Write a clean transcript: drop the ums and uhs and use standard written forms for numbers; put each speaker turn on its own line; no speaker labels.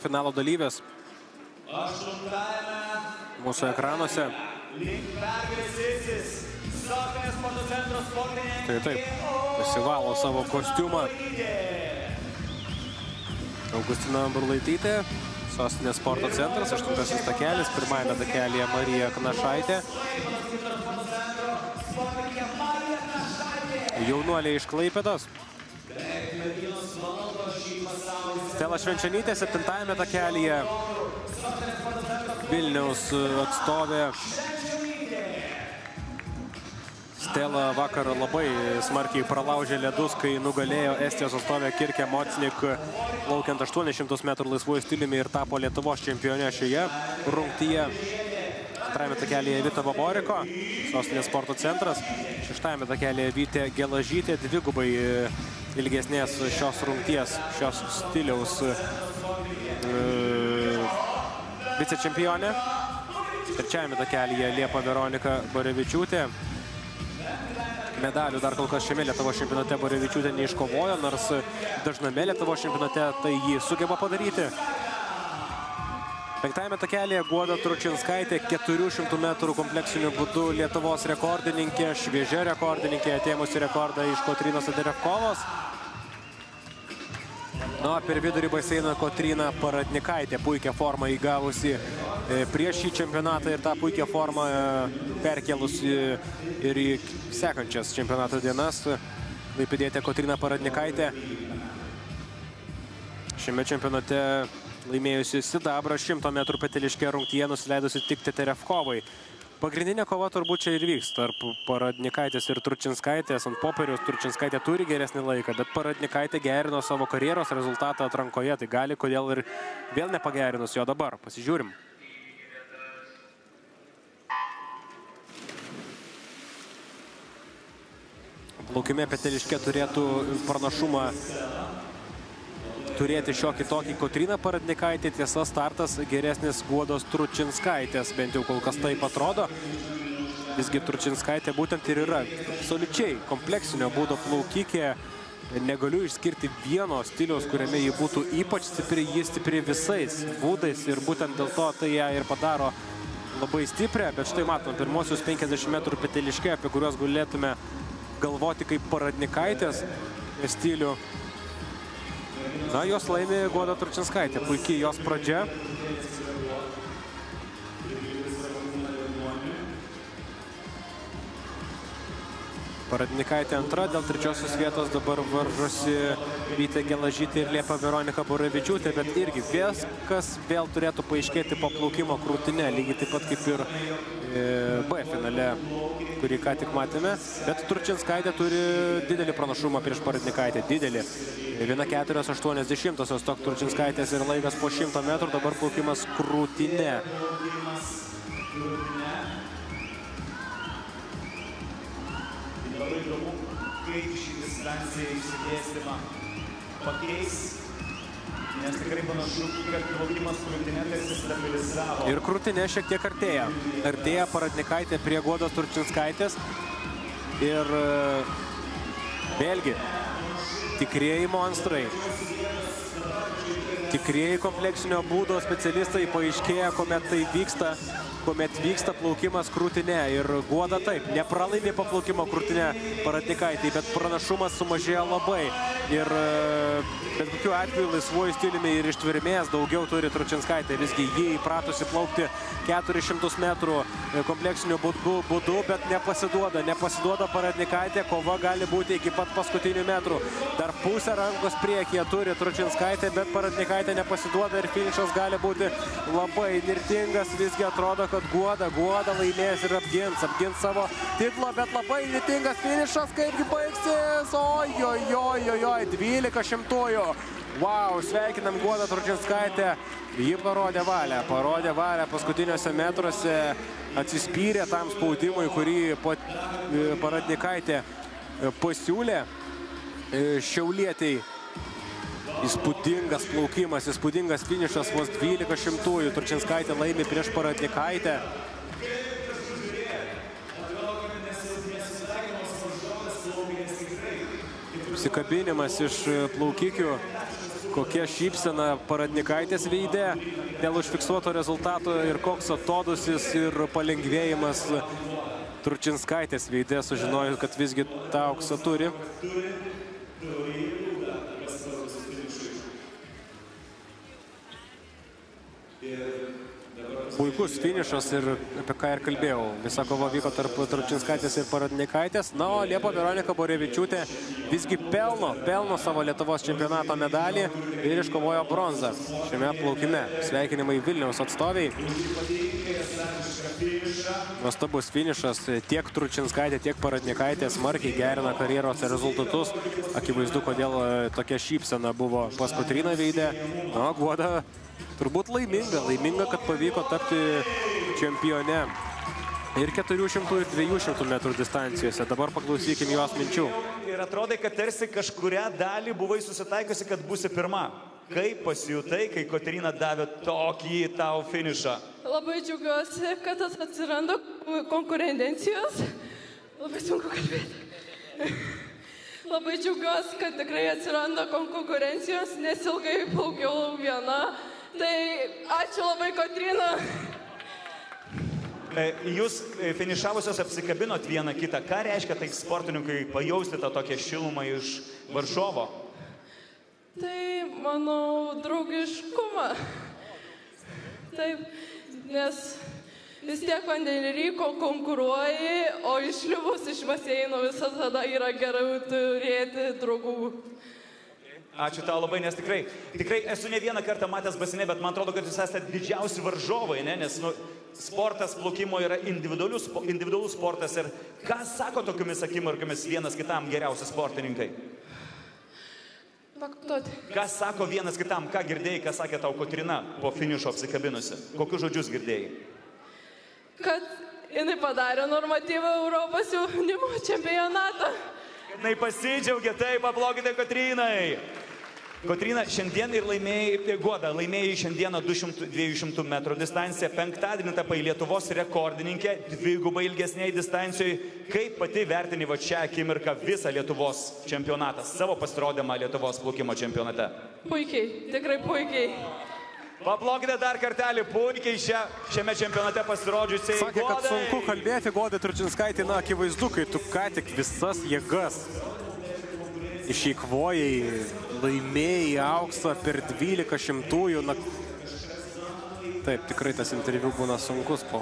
finalo dalyvės mūsų ekranuose. Tai taip, pasivalo savo kostiumą Augustina Burlaitytė, Sostinės sporto centras, 8. takelis, pirmajame takelėje Marija Knašaitė. Jaunuoliai iš Klaipėdos. Stela Švenčionytė, 7. takelėje. Vilniaus atstovė. Stela vakar labai smarkiai pralaužė ledus, kai nugalėjo Estijos atstovę Kirkę Mocnik, plaukiant 800 metrų laisvuoju stiliumi ir tapo Lietuvos čempionė šioje rungtyje. 2. takelėje Vita Baboriko, Sostinės sporto centras. 6. takelėje Vytė Gelažytė, dvigubai ilgesnės šios rungties, šios stiliaus vicečempionė. 3. takelėje Liepa Veronika Borevičiūtė. Medalių dar kol kas šiame Lietuvos čempionate Borevičiūtė neiškovojo, nors dažname Lietuvos čempionate tai jį sugeba padaryti. 5. takelėje Guoda Tručinskaitė, 400 metrų kompleksiniu būdu Lietuvos rekordininkė, šviežia rekordininkė, atėmusi rekordą iš Kotrynos Aderevkovos. Per vidurį baseiną Kotryna Paradnikaitė, puikią formą įgavusi prieš šį čempionatą ir tą puikią formą perkelusi ir į sekančias čempionato dienas. Klaipėdietė Kotryna Paradnikaitė šiame čempionate laimėjusi sidabrą 100 metrų peteliške rungtyje, nusileidusi tik Teterevkovai. Pagrindinė kova turbūt čia ir vyks tarp Paradnikaitės ir Tručinskaitės. Ant popieriaus Tručinskaitė turi geresnį laiką, bet Paradnikaitė gerino savo karjeros rezultatą atrankoje. Tai gali, kodėl ir vėl nepagerinus jo dabar. Pasižiūrim. Plaukime peteliške turėtų pranašumą turėti šiokį tokį Kotryna Paradnikaitė. Tiesa, startas geresnis Guodos Tručinskaitės, bent jau kol kas taip atrodo. Visgi Tručinskaitė būtent ir yra absoliučiai kompleksinio būdo plaukikė. Negaliu išskirti vieno stiliaus, kuriame ji būtų ypač stipri, ji stipri visais būdais ir būtent dėl to tai ją ir padaro labai stiprią. Bet štai matom, pirmosius 50 metrų peteliške, apie kuriuos galėtume galvoti kaip Paradnikaitės stilių. Jos laimė Guoda Tručinskaitė. Puikiai jos pradžia. Paradnikaitė antra, dėl 3. vietos dabar varžosi Vytė Gelažytė ir Liepa Veronika Borevičiūtė, bet irgi viskas vėl turėtų paaiškėti po plaukimo krūtine, lygiai taip pat kaip ir B finale, kurį ką tik matėme. Bet Tručinskaitė turi didelį pranašumą prieš Paradnikaitę, didelį. 1,480 tok Tručinskaitės ir laikas po 100 metrų, dabar plaukimas krūtine.
Labai įdomu, kaip šį distanciją išsidėstymą pakeis, nes tikrai panašu, kad plaukimas krūtinė tarsi stabilizavo.
Ir krūtinė šiek tiek artėja. Artėja Paradnikaitė prie Guodos Tručinskaitės. Ir vėlgi, tikrieji monstrai, tikrieji kompleksinio būdo specialistai paaiškėja, kuomet tai vyksta. Kuomet vyksta plaukimas krūtine. Ir Guoda taip, nepralaimė po plaukimo krūtine Paradnikaitė, bet pranašumas sumažėjo labai. Ir bet kokiu atveju laisvuoju stiliumi ir ištvermės daugiau turi Tručinskaitė. Visgi jį įpratusi plaukti 400 metrų kompleksiniu būdu, bet nepasiduoda. Nepasiduoda Paradnikaitė, kova gali būti iki pat paskutinių metrų. Dar pusę rankos priekyje turi Tručinskaitė, bet Paradnikaitė nepasiduoda ir finišas gali būti labai nirtingas. Visgi atrodo, kad Guoda laimės ir apgins savo titlo, bet labai nirtingas finišas, kaipgi baigsis. Ojojojojoj, 12 šimtųjų. Wow, sveikinam Guodą Tručinskaitę. Ji parodė valią paskutiniuose metruose, atsispyrė tam spaudimui, kurį Paradnikaitė pasiūlė šiaulietei. Įspūdingas plaukimas, įspūdingas finišas, vos 12 šimtųjų. Tručinskaitė laimė prieš Paradnikaitę. Apsikabinimas iš plaukikių. kokia šypsena Paradnikaitės veide dėl užfiksuoto rezultato ir koks atodusis ir palengvėjimas Tručinskaitės veide, sužinojus, kad visgi tą auksą turi. Puikus finišas ir apie ką ir kalbėjau. Visa kova vyko tarp Tručinskaitės ir Paradnikaitės. Na, o Liepa Veronika Borevičiūtė visgi pelno savo Lietuvos čempionato medalį ir iškovojo bronzą šiame plaukime. Sveikinimai Vilniaus atstoviai. Nuostabus finišas. Tiek Tručinskaitė, tiek Paradnikaitė smarkiai gerina karjeros rezultatus. Akivaizdu, kodėl tokia šypsena buvo pas Kotryną veide. Na, Guoda turbūt laiminga, kad pavyko tapti čempione ir 400 ir 200 metrų distancijose. Dabar paklausykim jos minčių.
Ir atrodai, kad tarsi kažkurią dalį buvai susitaikiusi, kad būsi pirma. Kaip pasijutai, kai Kotryna davė tokį tau finišą?
Labai džiaugiuosi, kad atsiranda konkurencijos. Labai sunku kalbėti. Labai džiaugiuosi, kad tikrai atsiranda konkurencijos, nes ilgai plaukiau viena. Tai ačiū labai, Kotryna.
Jūs finišavusios apsikabinot vieną kitą. Ką reiškia tai sportininkai pajausti tą tokią šilumą iš varžovo?
Tai, manau, draugiškumą. Taip, nes vis tiek vandenį konkuruoji, o išlipus iš baseino visada yra gerai turėti draugų.
Ačiū tau labai, nes tikrai esu ne vieną kartą matęs baseine, bet man atrodo, kad jūs esate didžiausi varžovai, ne? Nes sportas plaukimo yra individualus sportas. Ir ką sako tokiomis akimirkomis vienas kitam geriausi sportininkai? Ką sako vienas kitam, ką girdėjai, ką sakė tau Kotryna po finišo apsikabinusi? Kokius žodžius girdėjai?
Kad jinai padarė normatyvą Europos jaunimo čempionatą.
Jinai pasidžiaugė, taip, aplaukite Kotrynai. Kotryna, šiandien ir laimėjai šiandieną 200 metrų distanciją. Penktadienį tapai Lietuvos rekordininkė, dvigubai ilgesniai distancijoje. Kaip pati vertini šią akimirką visą Lietuvos čempionatą, savo pasirodymą Lietuvos plaukimo čempionate?
Puikiai, tikrai puikiai.
Paplaukite dar kartelį, puikiai šiame čempionate pasirodžiusiai.
Sakė, kad sunku kalbėti, Godai Tručinskaitė, na, akivaizdu, kai tu ką tik visas jėgas išeikvojai, laimėjai auksą per 12 šimtųjų. Na, taip, tikrai tas interviu būna sunkus po